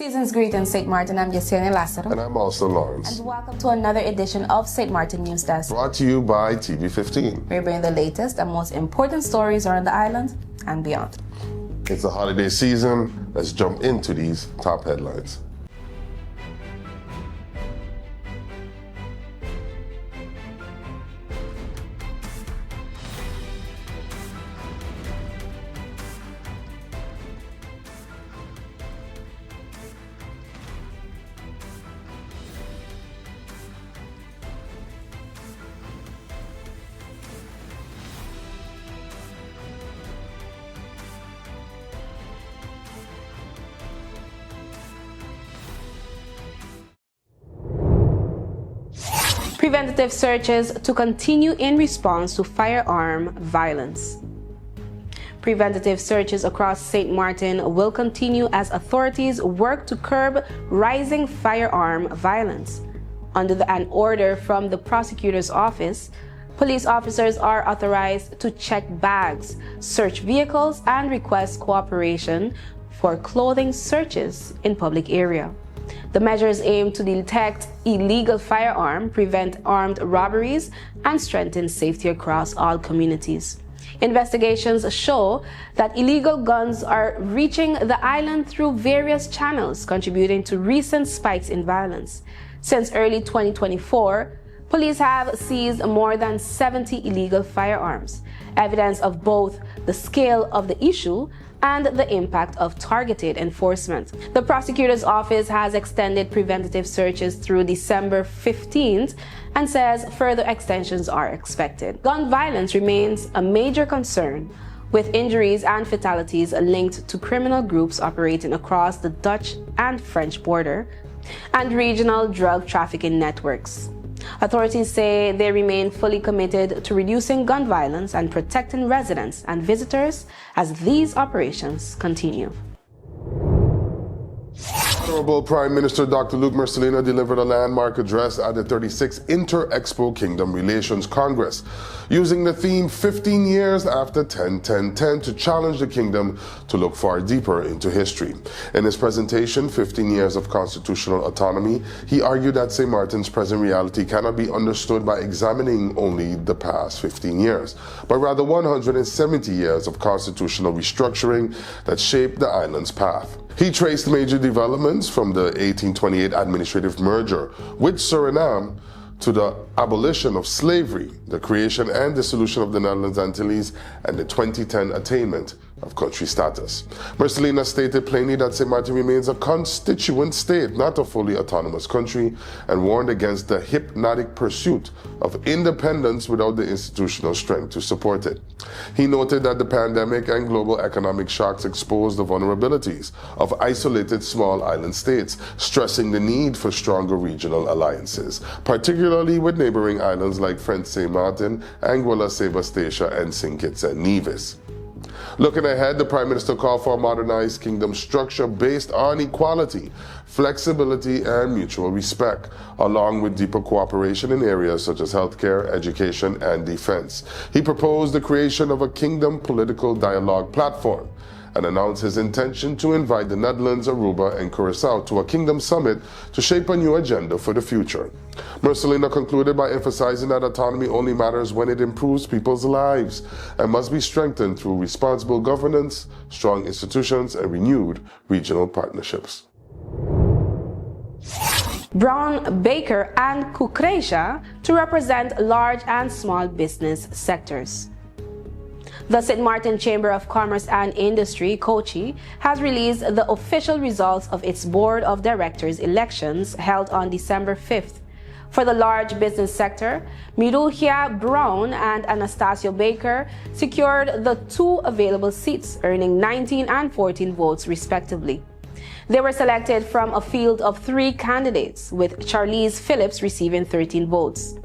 Season's greetings, St. Maarten. I'm Yesenia Lazaro. And I'm also Lawrence. And welcome to another edition of St. Maarten NEWSDESK. Brought to you by TV15. We bring the latest and most important stories around the island and beyond. It's the holiday season. Let's jump into these top headlines. Preventative searches to continue in response to firearm violence. Preventative searches across St. Maarten will continue as authorities work to curb rising firearm violence. Under an order from the prosecutor's office, police officers are authorized to check bags, search vehicles, and request cooperation for clothing searches in public area. The measures aim to detect illegal firearms, prevent armed robberies, and strengthen safety across all communities. Investigations show that illegal guns are reaching the island through various channels, contributing to recent spikes in violence. Since early 2024, police have seized more than 70 illegal firearms, evidence of both the scale of the issue and the impact of targeted enforcement. The prosecutor's office has extended preventative searches through December 15th and says further extensions are expected. Gun violence remains a major concern, with injuries and fatalities linked to criminal groups operating across the Dutch and French border and regional drug trafficking networks. Authorities say they remain fully committed to reducing gun violence and protecting residents and visitors as these operations continue. Honorable Prime Minister Dr. Mercelina delivered a landmark address at the 36th Inter-Expo Kingdom Relations Congress, using the theme 15 years after 10-10-10 to challenge the kingdom to look far deeper into history. In his presentation, 15 Years of Constitutional Autonomy, he argued that St. Maarten's present reality cannot be understood by examining only the past 15 years, but rather 170 years of constitutional restructuring that shaped the island's path. He traced major developments from the 1828 administrative merger with Suriname to the abolition of slavery, the creation and dissolution of the Netherlands Antilles, and the 2010 attainment of country status. Mercelina stated plainly that St. Maarten remains a constituent state, not a fully autonomous country, and warned against the hypnotic pursuit of independence without the institutional strength to support it. He noted that the pandemic and global economic shocks exposed the vulnerabilities of isolated small island states, stressing the need for stronger regional alliances, particularly with neighboring islands like French St. Maarten, Anguilla, Sebastacia, and St. Kitts and Nevis. Looking ahead, the Prime Minister called for a modernized kingdom structure based on equality, flexibility, and mutual respect, along with deeper cooperation in areas such as healthcare, education, and defense. He proposed the creation of a kingdom political dialogue platform and announced his intention to invite the Netherlands, Aruba, and Curacao to a kingdom summit to shape a new agenda for the future. Mercelina concluded by emphasizing that autonomy only matters when it improves people's lives and must be strengthened through responsible governance, strong institutions, and renewed regional partnerships. Brown, Baker, and Kukreja to represent large and small business sectors. The St. Maarten Chamber of Commerce and Industry, COCI, has released the official results of its Board of Directors elections held on December 5th. For the large business sector, Miruhia Brown and Anastasio Baker secured the 2 available seats, earning 19 and 14 votes respectively. They were selected from a field of 3 candidates, with Charlize Phillips receiving 13 votes.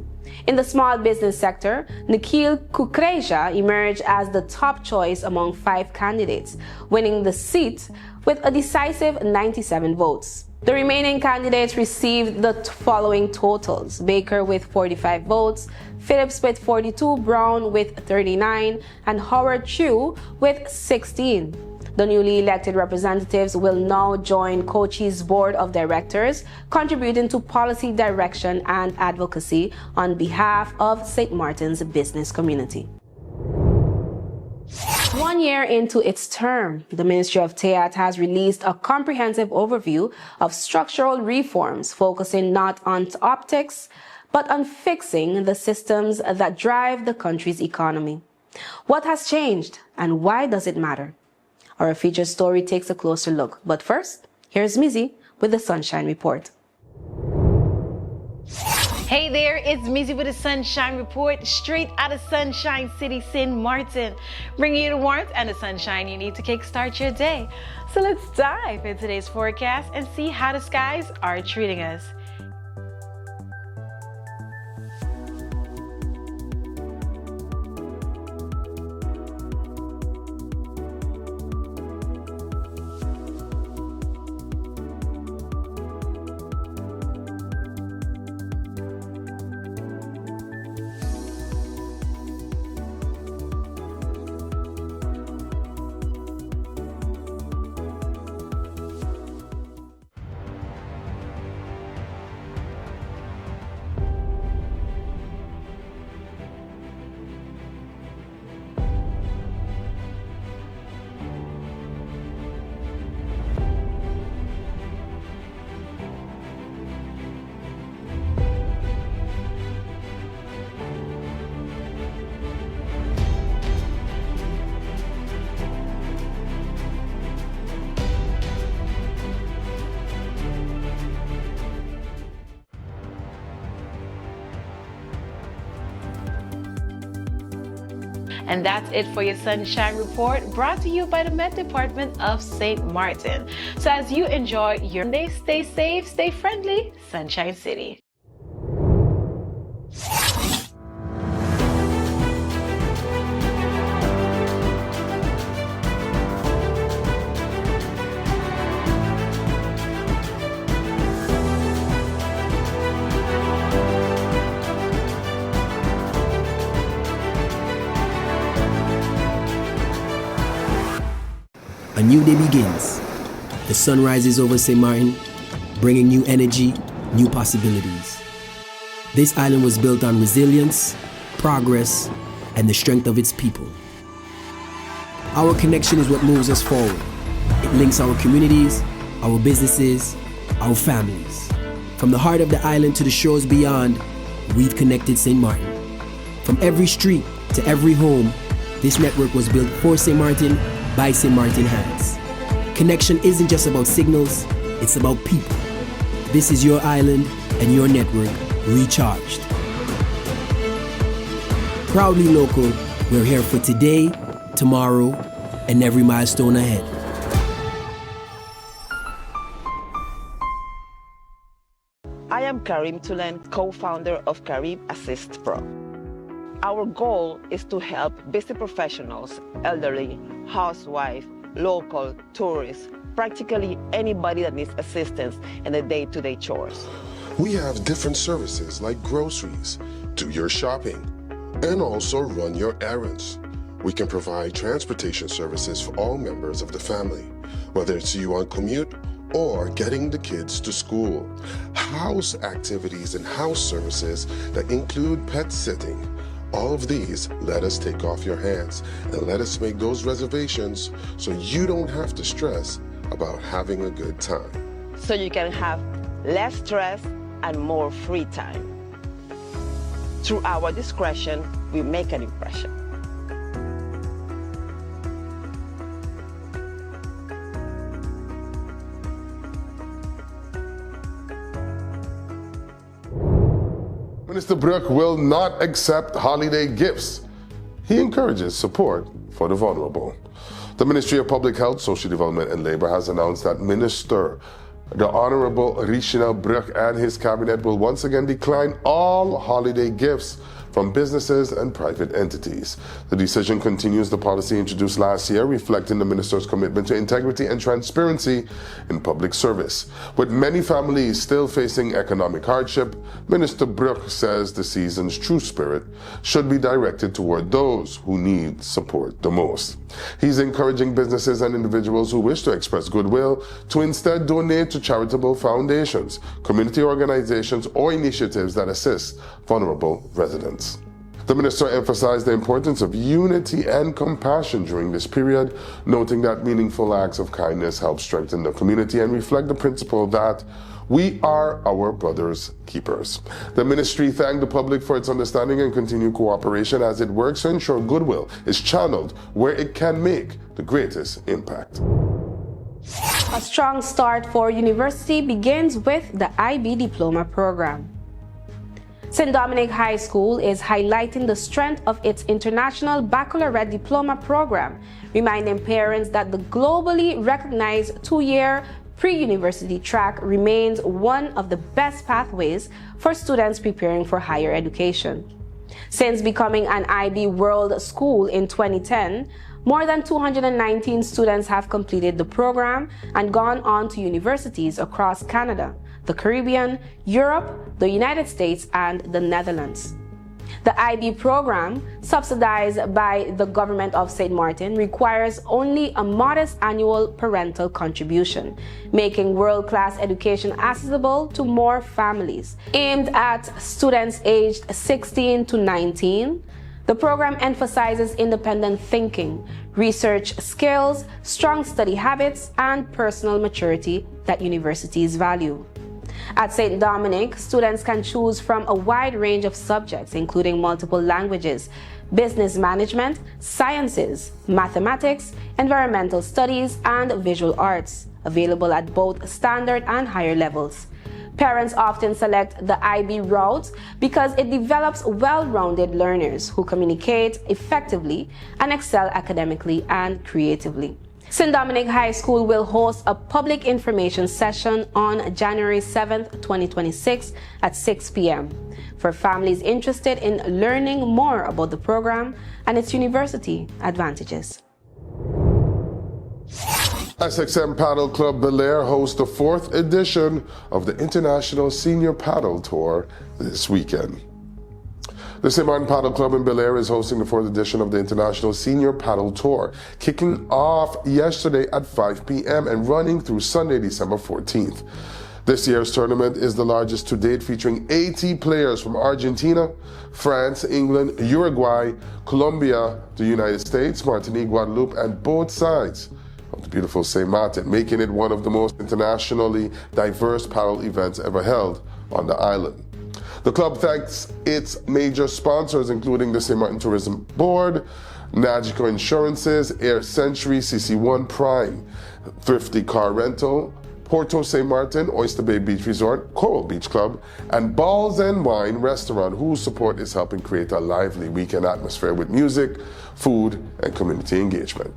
In the small business sector, Nikhil Kukreja emerged as the top choice among 5 candidates, winning the seat with a decisive 97 votes. The remaining candidates received the following totals: Baker with 45 votes, Phillips with 42, Brown with 39, and Howard Chu with 16. The newly elected representatives will now join Kochi's board of directors, contributing to policy direction and advocacy on behalf of St. Maarten's business community. 1 year into its term, the Ministry of TEAT has released a comprehensive overview of structural reforms focusing not on optics, but on fixing the systems that drive the country's economy. What has changed and why does it matter? Our featured story takes a closer look. But first, here's Mizzy with the Sunshine Report. Hey there, it's Mizzy with the Sunshine Report, straight out of Sunshine City, Sint Maarten, bringing you the warmth and the sunshine you need to kickstart your day. So let's dive into today's forecast and see how the skies are treating us. And that's it for your Sunshine Report, brought to you by the Met Department of St. Maarten. So as you enjoy your day, stay safe, stay friendly, Sunshine City. A new day begins. The sun rises over St. Maarten, bringing new energy, new possibilities. This island was built on resilience, progress, and the strength of its people. Our connection is what moves us forward. It links our communities, our businesses, our families. From the heart of the island to the shores beyond, we've connected St. Maarten. From every street to every home, this network was built for St. Maarten by St. Maarten hands. Connection isn't just about signals, it's about people. This is your island and your network recharged. Proudly local, we're here for today, tomorrow, and every milestone ahead. I am Karim Tulen, co-founder of Karim Assist Pro. Our goal is to help busy professionals, elderly, housewife, local, tourists, practically anybody that needs assistance in the day-to-day chores. We have different services like groceries, do your shopping, and also run your errands. We can provide transportation services for all members of the family, whether it's you on commute or getting the kids to school. House activities and house services that include pet sitting. All of these let us take off your hands and let us make those reservations so you don't have to stress about having a good time. So you can have less stress and more free time. Through our discretion, we make an impression. Minister Brug will not accept holiday gifts. He encourages support for the vulnerable. The Ministry of Public Health, Social Development and Labor has announced that Minister the Honorable Brug and his cabinet will once again decline all holiday gifts from businesses and private entities. The decision continues the policy introduced last year, reflecting the minister's commitment to integrity and transparency in public service. With many families still facing economic hardship, Minister Brug says the season's true spirit should be directed toward those who need support the most. He's encouraging businesses and individuals who wish to express goodwill to instead donate to charitable foundations, community organizations, or initiatives that assist vulnerable residents. The minister emphasized the importance of unity and compassion during this period, noting that meaningful acts of kindness help strengthen the community and reflect the principle that we are our brother's keepers. The ministry thanked the public for its understanding and continued cooperation as it works to ensure goodwill is channeled where it can make the greatest impact. A strong start for university begins with the IB Diploma Programme. St. Dominic High School is highlighting the strength of its International Baccalaureate Diploma Program, reminding parents that the globally recognized two-year pre-university track remains one of the best pathways for students preparing for higher education. Since becoming an IB World School in 2010, more than 219 students have completed the program and gone on to universities across Canada, the Caribbean, Europe, the United States, and the Netherlands. The IB program, subsidized by the government of Sint Maarten, requires only a modest annual parental contribution, making world-class education accessible to more families. Aimed at students aged 16 to 19, the program emphasizes independent thinking, research skills, strong study habits, and personal maturity that universities value. At St. Dominic, students can choose from a wide range of subjects, including multiple languages, business management, sciences, mathematics, environmental studies, and visual arts, available at both standard and higher levels. Parents often select the IB route because it develops well-rounded learners who communicate effectively and excel academically and creatively. St. Dominic High School will host a public information session on January 7th, 2026 at 6 p.m. for families interested in learning more about the program and its university advantages. SXM Padel Club Belair hosts the 4th edition of the International Senior Padel Tour this weekend. The Sint Maarten Padel Club in Belair is hosting the 4th edition of the International Senior Padel Tour, kicking off yesterday at 5 p.m. and running through Sunday, December 14th. This year's tournament is the largest to date, featuring 80 players from Argentina, France, England, Uruguay, Colombia, the United States, Martinique, Guadeloupe, and both sides of the beautiful Sint Maarten, making it one of the most internationally diverse padel events ever held on the island. The club thanks its major sponsors, including the Sint Maarten Tourism Board, Nagico Insurances, Air Century, CC1 Prime, Thrifty Car Rental, Porto St. Maarten, Oyster Bay Beach Resort, Coral Beach Club, and Balls and Wine Restaurant, whose support is helping create a lively weekend atmosphere with music, food, and community engagement.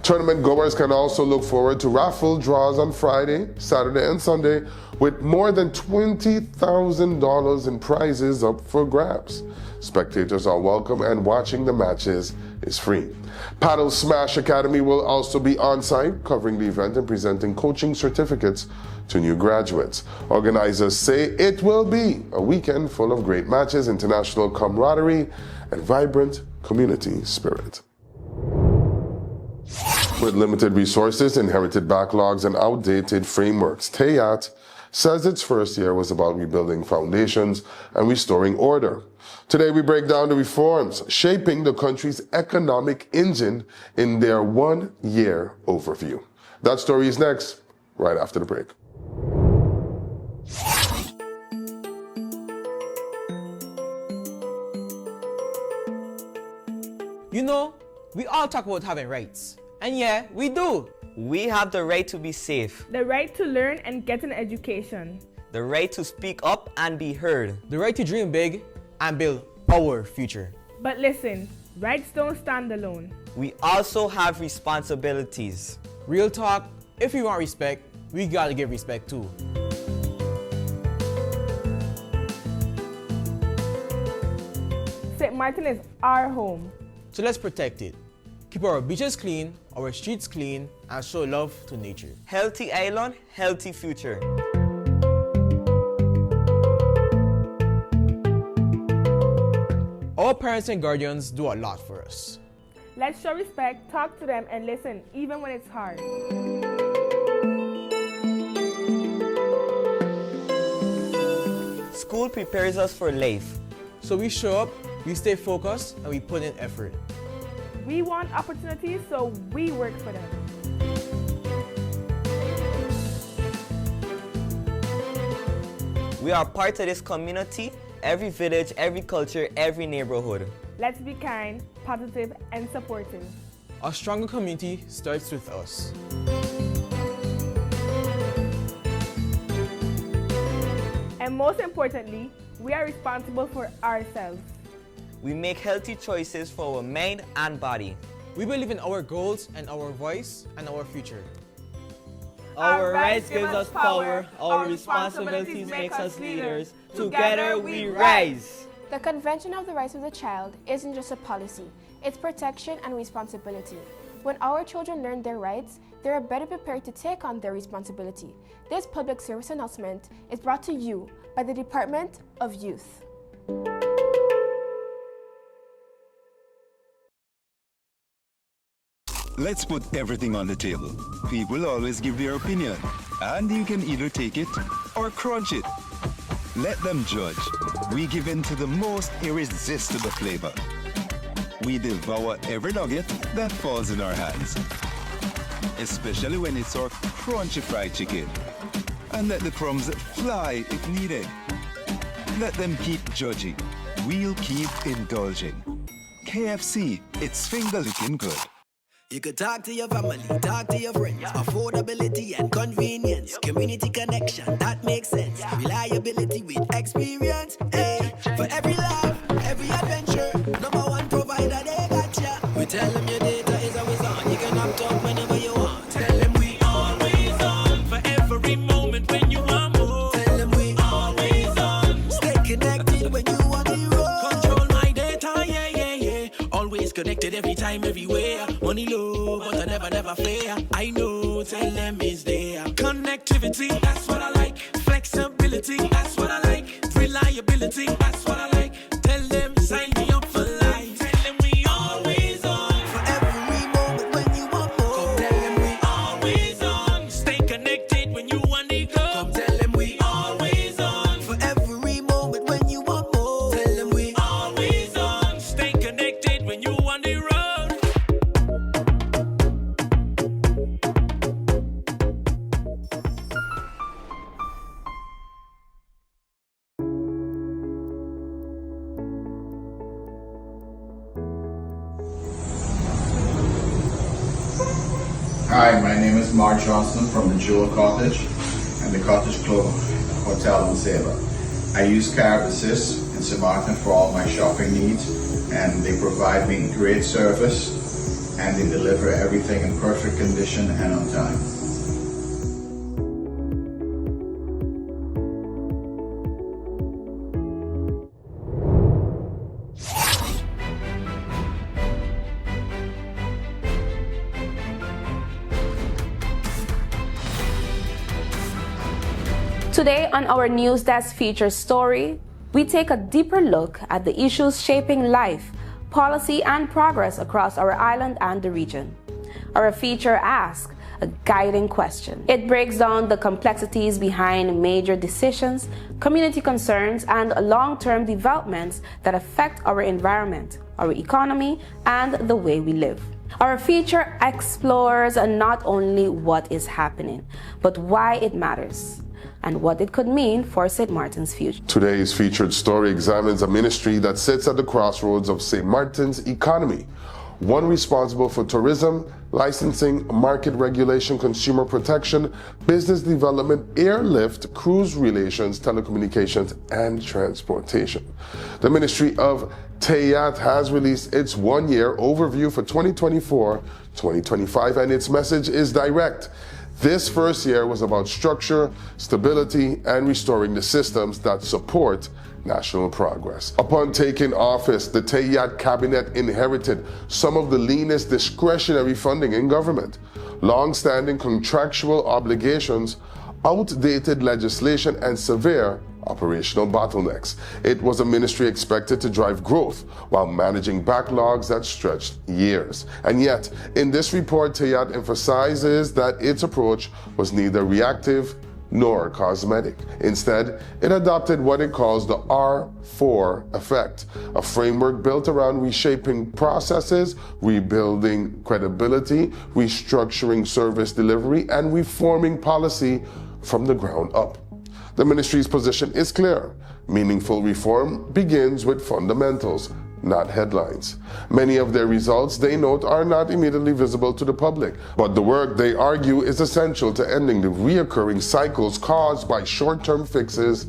Tournament goers can also look forward to raffle draws on Friday, Saturday, and Sunday, with more than $20,000 in prizes up for grabs. Spectators are welcome and watching the matches is free. Padel Smash Academy will also be on site, covering the event and presenting coaching certificates to new graduates. Organizers say it will be a weekend full of great matches, international camaraderie, and vibrant community spirit. With limited resources, inherited backlogs, and outdated frameworks, TEAT says its first year was about rebuilding foundations and restoring order. Today we break down the reforms shaping the country's economic engine in their one-year overview. That story is next, right after the break. You know, we all talk about having rights. And yeah, we do. We have the right to be safe, the right to learn and get an education, the right to speak up and be heard, the right to dream big and build our future. But listen, rights don't stand alone. We also have responsibilities. Real talk, if we want respect, we gotta give respect too. St. Maarten is our home. So let's protect it. Keep our beaches clean, our streets clean, and show love to nature. Healthy island, healthy future. Our parents and guardians do a lot for us. Let's show respect, talk to them, and listen, even when it's hard. School prepares us for life. So we show up, we stay focused, and we put in effort. We want opportunities, so we work for them. We are part of this community, every village, every culture, every neighborhood. Let's be kind, positive, and supportive. A stronger community starts with us. And most importantly, we are responsible for ourselves. We make healthy choices for our mind and body. We believe in our goals and our voice and our future. Our rights give us power, our responsibilities make us leaders. Together we rise. The Convention of the Rights of the Child isn't just a policy, it's protection and responsibility. When our children learn their rights, they are better prepared to take on their responsibility. This public service announcement is brought to you by the Department of Youth. Let's put everything on the table. People always give their opinion, and you can either take it or crunch it. Let them judge. We give in to the most irresistible flavor. We devour every nugget that falls in our hands, especially when it's our crunchy fried chicken. And let the crumbs fly if needed. Let them keep judging. We'll keep indulging. KFC, it's finger-licking good. You could talk to your family, talk to your friends. Affordability and convenience. Community connection, that makes sense. Reliability with experience. Hey, for every love, every adventure. #1 provider, they got ya. We tell them your data is always on. You can opt out whenever you want. Tell them we always on. For every moment when you want more. Tell them we always on. Stay connected when you want to roll. Control my data, yeah, yeah, yeah. Always connected every time, everywhere. Money low, but I never fair. I know, tell them is there. Connectivity, that's what I like. Flexibility, that's what I like. Reliability, that's what I like. Tell them, sign me up for life. Tell them we always on. For every moment when you want more. Come tell them we always on. Stay connected when you want to go. Come tell them we always on. For every moment when you want more. Tell them we always on. Stay connected when you want to road. Hi, my name is Mark Johnson from the Jewel Cottage and the Cottage Club Hotel in Sabre. I use Card Assist in Sint Maarten for all my shopping needs, and they provide me great service and they deliver everything in perfect condition and on time. Today on our NEWSDESK feature story, we take a deeper look at the issues shaping life, policy and progress across our island and the region. Our feature asks a guiding question. It breaks down the complexities behind major decisions, community concerns, and long-term developments that affect our environment, our economy, and the way we live. Our feature explores not only what is happening, but why it matters and what it could mean for St. Maarten's future. Today's featured story examines a ministry that sits at the crossroads of St. Maarten's economy, one responsible for tourism, licensing, market regulation, consumer protection, business development, airlift, cruise relations, telecommunications, and transportation. The Ministry of TEAT has released its one-year overview for 2024-2025, and its message is direct. This first year was about structure, stability, and restoring the systems that support national progress. Upon taking office, the Tayat cabinet inherited some of the leanest discretionary funding in government, long-standing contractual obligations, outdated legislation, and severe operational bottlenecks. It was a ministry expected to drive growth while managing backlogs that stretched years. And yet, in this report, Tayat emphasizes that its approach was neither reactive nor cosmetic. Instead, it adopted what it calls the R4 effect, a framework built around reshaping processes, rebuilding credibility, restructuring service delivery, and reforming policy from the ground up. The ministry's position is clear. Meaningful reform begins with fundamentals, not headlines. Many of their results, they note, are not immediately visible to the public, but the work, they argue, is essential to ending the reoccurring cycles caused by short-term fixes,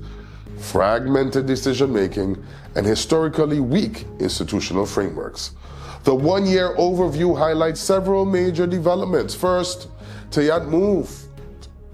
fragmented decision-making, and historically weak institutional frameworks. The one-year overview highlights several major developments. First, Tayat moved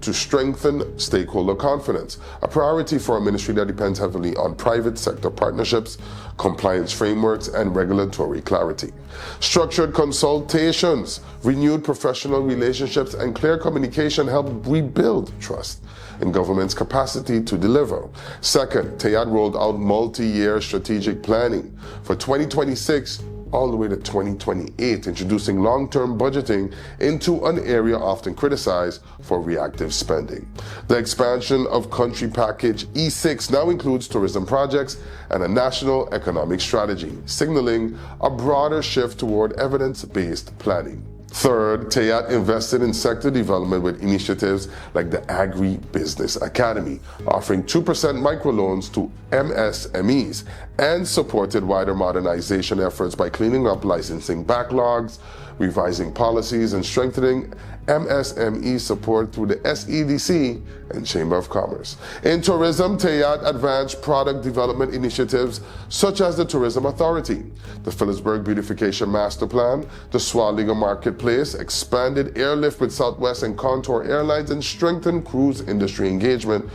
to strengthen stakeholder confidence, a priority for a ministry that depends heavily on private sector partnerships, compliance frameworks, and regulatory clarity. Structured consultations, renewed professional relationships, and clear communication help rebuild trust in government's capacity to deliver. Second, Tayat rolled out multi-year strategic planning for 2026 all the way to 2028, introducing long-term budgeting into an area often criticized for reactive spending. The expansion of country package E6 now includes tourism projects and a national economic strategy, signaling a broader shift toward evidence-based planning. Third, Tayat invested in sector development with initiatives like the Agri-Business Academy, offering 2% microloans to MSMEs, and supported wider modernization efforts by cleaning up licensing backlogs, revising policies, and strengthening MSME support through the SEDC and Chamber of Commerce. In tourism, Tayat advanced product development initiatives such as the Tourism Authority, the Phillipsburg Beautification Master Plan, the Swaliga Marketplace, expanded airlift with Southwest and Contour Airlines, and strengthened cruise industry engagement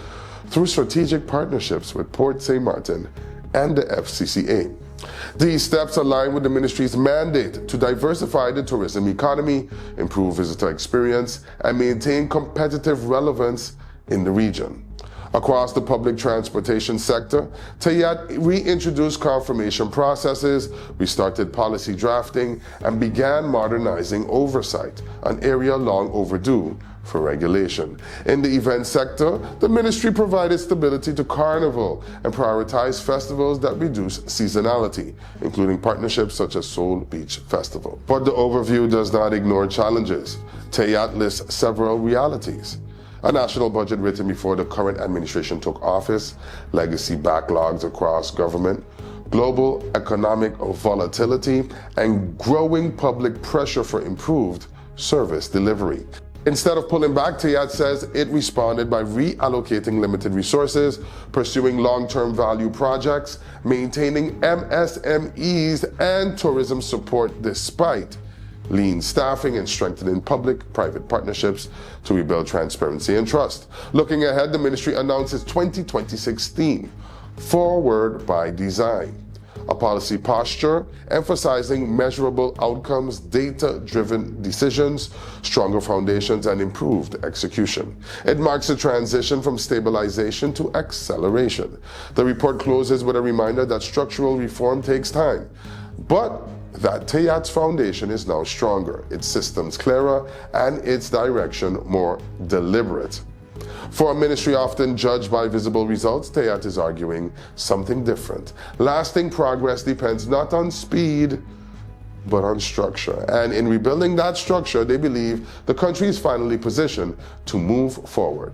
through strategic partnerships with Port St. Maarten and the FCCA. These steps align with the ministry's mandate to diversify the tourism economy, improve visitor experience, and maintain competitive relevance in the region. Across the public transportation sector, Tayat reintroduced confirmation processes, restarted policy drafting, and began modernizing oversight, an area long overdue for regulation. In the event sector, the ministry provided stability to Carnival and prioritized festivals that reduce seasonality, including partnerships such as Soul Beach Festival. But the overview does not ignore challenges. Tayat lists several realities. A national budget written before the current administration took office, legacy backlogs across government, global economic volatility, and growing public pressure for improved service delivery. Instead of pulling back, Tayat says it responded by reallocating limited resources, pursuing long-term value projects, maintaining MSMEs and tourism support despite lean staffing, and strengthening public-private partnerships to rebuild transparency and trust. Looking ahead, the ministry announces 2026 theme, Forward by Design, a policy posture emphasizing measurable outcomes, data-driven decisions, stronger foundations, and improved execution. It marks a transition from stabilization to acceleration. The report closes with a reminder that structural reform takes time, but that Tayat's foundation is now stronger, its systems clearer, and its direction more deliberate. For a ministry often judged by visible results, Tayat is arguing something different. Lasting progress depends not on speed, but on structure. And in rebuilding that structure, they believe the country is finally positioned to move forward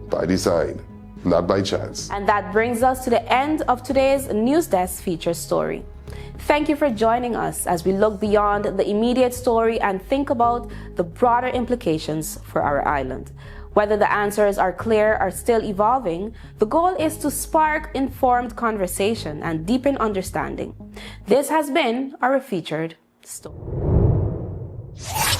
by design, not by chance. And that brings us to the end of today's NEWSDESK feature story. Thank you for joining us as we look beyond the immediate story and think about the broader implications for our island. Whether the answers are clear or still evolving, the goal is to spark informed conversation and deepen understanding. This has been our featured story.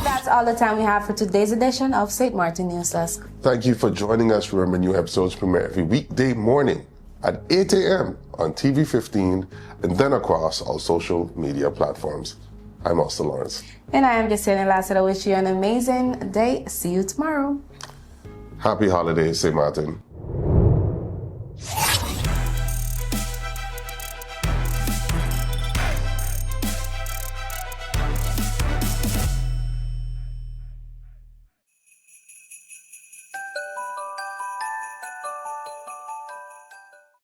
That's that's all the time we have for today's edition of St. Maarten News Desk. Thank you for joining us. Remember, new episodes premiere every weekday morning at 8 a.m. on TV15 and then across all social media platforms. I'm Austin Lawrence. And I am Jacelyn Lassiter. I wish you an amazing day. See you tomorrow. Happy holidays, St. Maarten.